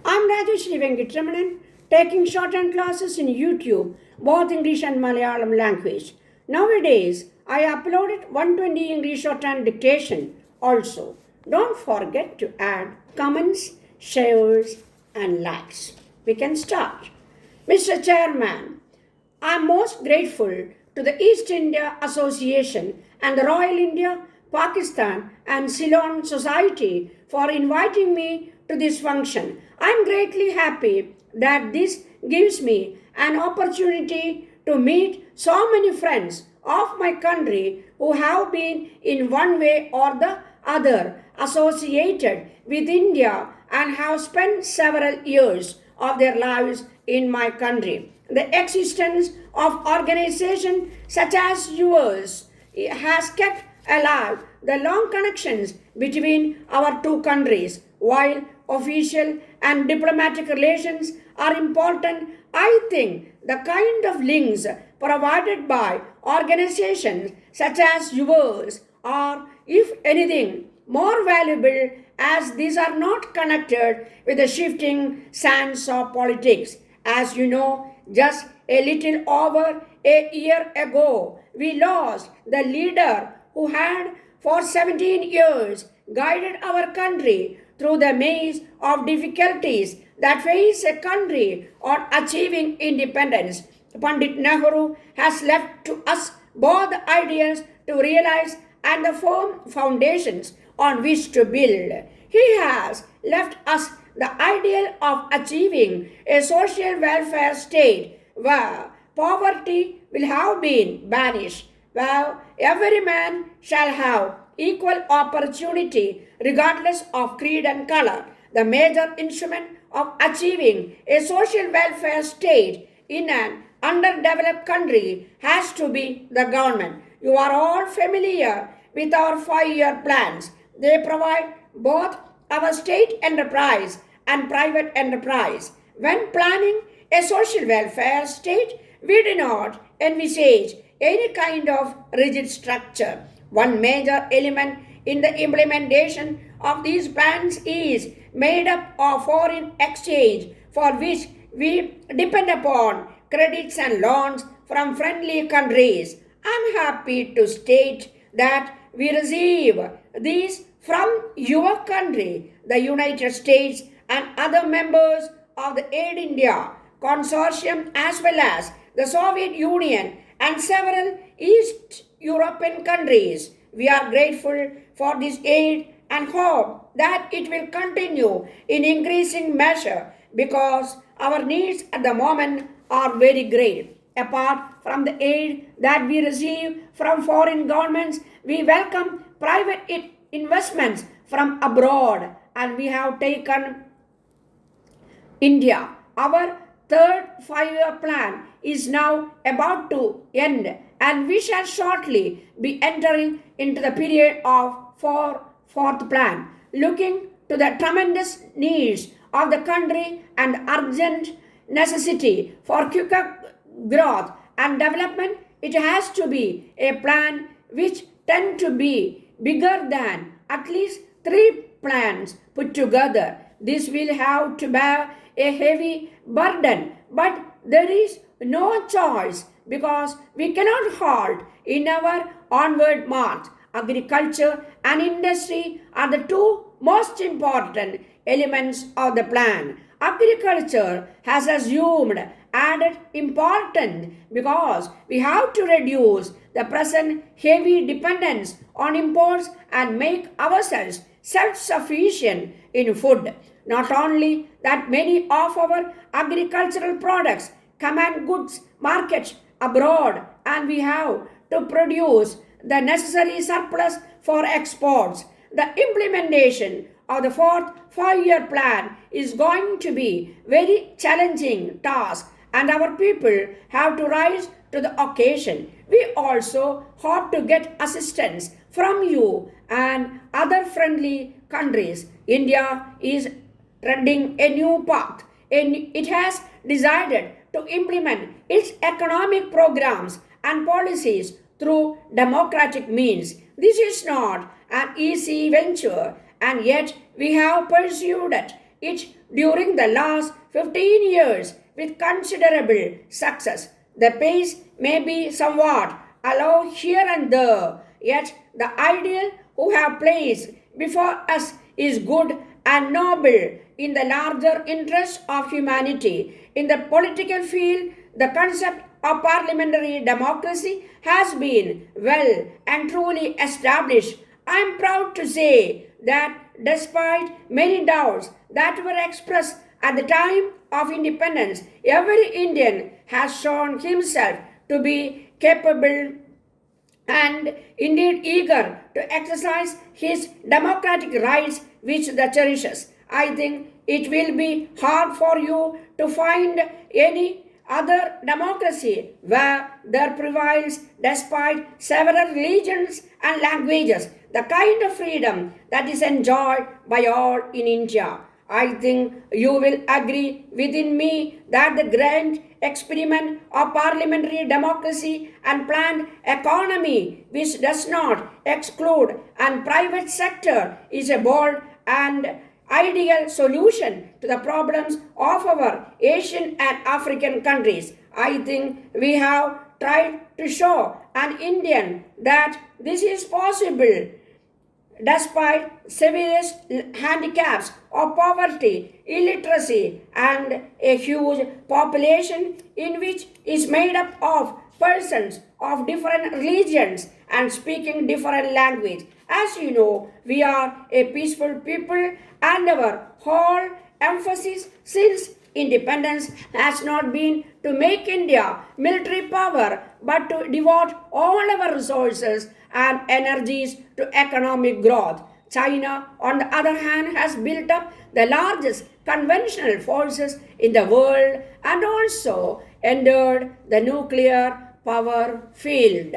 I'm Rajeswary Venkitaramanan, taking shorthand classes in YouTube, both English and Malayalam language. Nowadays, I uploaded 120 English shorthand dictation also. Don't forget to add comments, shares, and likes. We can start. Mr. Chairman, I am most grateful to the East India Association and the Royal India, Pakistan and Ceylon Society for inviting me to this function. I am greatly happy that this gives me an opportunity to meet so many friends of my country who have been in one way or the other associated with India and have spent several years of their lives in my country. The existence of organizations such as yours has kept alive the long connections between our two countries. While official and diplomatic relations are important, I think the kind of links provided by organizations such as yours are, if anything, more valuable as these are not connected with the shifting sands of politics. As you know, just a little over a year ago, we lost the leader who had for 17 years guided our country through the maze of difficulties that face a country on achieving independence. Pandit Nehru has left to us both the ideas to realize and the firm foundations on which to build. He has left us the ideal of achieving a social welfare state where poverty will have been banished, where every man shall have equal opportunity regardless of creed and color. The major instrument of achieving a social welfare state in an underdeveloped country has to be the government. You are all familiar with our 5-year plans. They provide both our state enterprise and private enterprise. When planning a social welfare state, we do not envisage any kind of rigid structure. One major element in the implementation of these plans is made up of foreign exchange, for which we depend upon credits and loans from friendly countries. I am happy to state that we receive these from your country, the United States, and other members of the Aid India Consortium, as well as the Soviet Union and several East European countries. We are grateful for this aid and hope that it will continue in increasing measure because our needs at the moment are very great. Apart from the aid that we receive from foreign governments, we welcome private investments from abroad, and we have taken India. Our third 5-year plan is now about to end, and we shall shortly be entering into the period of fourth plan. Looking to the tremendous needs of the country and urgent necessity for quicker growth and development, it has to be a plan which tend to be bigger than at least 3 plans put together. This will have to bear a heavy burden, but there is no choice because we cannot halt in our onward march. Agriculture and industry are the two most important elements of the plan. Agriculture has assumed added importance because we have to reduce the present heavy dependence on imports and make ourselves self-sufficient in food. Not only that, many of our agricultural products command goods markets abroad, and we have to produce the necessary surplus for exports. The implementation of the fourth 5-year plan is going to be very challenging task, and our people have to rise to the occasion. We also hope to get assistance from you and other friendly countries. India is treading a new path, and it has decided to implement its economic programs and policies through democratic means. This is not an easy venture, and yet we have pursued it it during the last 15 years with considerable success. The pace may be somewhat allow here and there, yet the ideal who have placed before us is good and noble in the larger interest of humanity. In the political field, the concept of parliamentary democracy has been well and truly established. I am proud to say that despite many doubts that were expressed at the time of independence, every Indian has shown himself to be capable and indeed eager to exercise his democratic rights which the cherishes. I think it will be hard for you to find any other democracy where there prevails, despite several religions and languages, the kind of freedom that is enjoyed by all in India. I think you will agree within me that the grand experiment of parliamentary democracy and planned economy, which does not exclude and private sector, is a bold and ideal solution to the problems of our Asian and African countries. I think we have tried to show an Indian that this is possible despite serious handicaps of poverty, illiteracy, and a huge population in which is made up of persons of different religions and speaking different language. As you know, we are a peaceful people and our whole emphasis since independence has not been to make India military power but to devote all our resources and energies to economic growth. China, on the other hand, has built up the largest conventional forces in the world and also entered the nuclear power field.